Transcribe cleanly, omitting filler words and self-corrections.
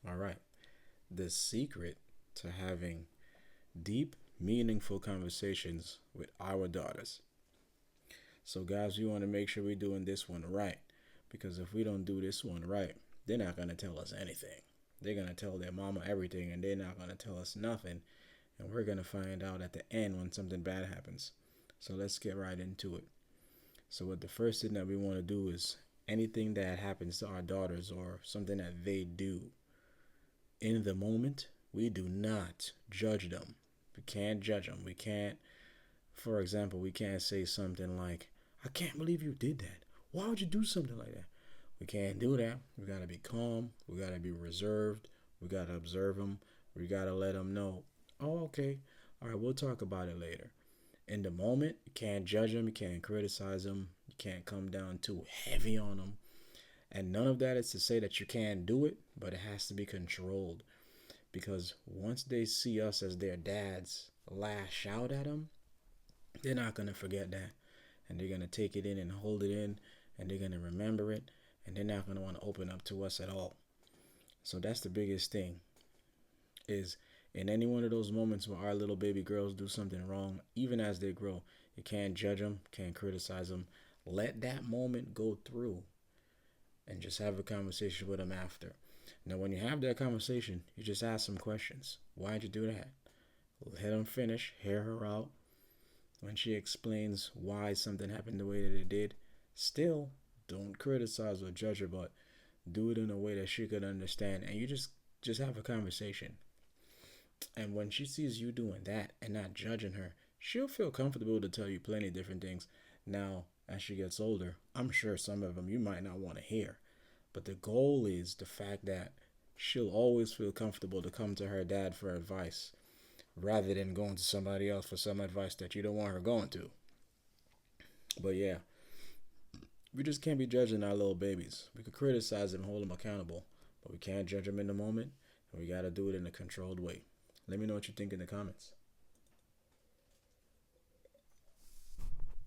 All right. The secret to having deep, meaningful conversations with our daughters. So, guys, we want to make sure we're doing this one right. Because if we don't do this one right, they're not going to tell us anything. They're going to tell their mama everything, and they're not going to tell us nothing. And we're going to find out at the end when something bad happens. So, let's get right into it. So, what the first thing that we want to do is anything that happens to our daughters or something that they do in the moment, we do not judge them. We can't judge them. We can't, for example, we can't say something like, I can't believe you did that. Why would you do something like that? We can't do that. We got to be calm. We got to be reserved. We got to observe them. We got to let them know, oh, okay. All right, we'll talk about it later. In the moment, you can't judge them. You can't criticize them. You can't come down too heavy on them. And none of that is to say that you can't do it, but it has to be controlled. Because once they see us as their dads lash out at them, they're not going to forget that. And they're going to take it in and hold it in. And they're going to remember it. And they're not going to want to open up to us at all. So that's the biggest thing. Is in any one of those moments where our little baby girls do something wrong, even as they grow, you can't judge them, can't criticize them. Let that moment go through and just have a conversation with them after. Now, when you have that conversation, you just ask some questions. Why'd you do that? Let them finish, hear her out. When she explains why something happened the way that it did, still don't criticize or judge her, but do it in a way that she could understand. And you just have a conversation. And when she sees you doing that and not judging her, she'll feel comfortable to tell you plenty of different things. Now, as she gets older, I'm sure some of them you might not want to hear. But the goal is the fact that she'll always feel comfortable to come to her dad for advice rather than going to somebody else for some advice that you don't want her going to. But yeah, we just can't be judging our little babies. We could criticize them, hold them accountable, but we can't judge them in the moment, and we got to do it in a controlled way. Let me know what you think in the comments.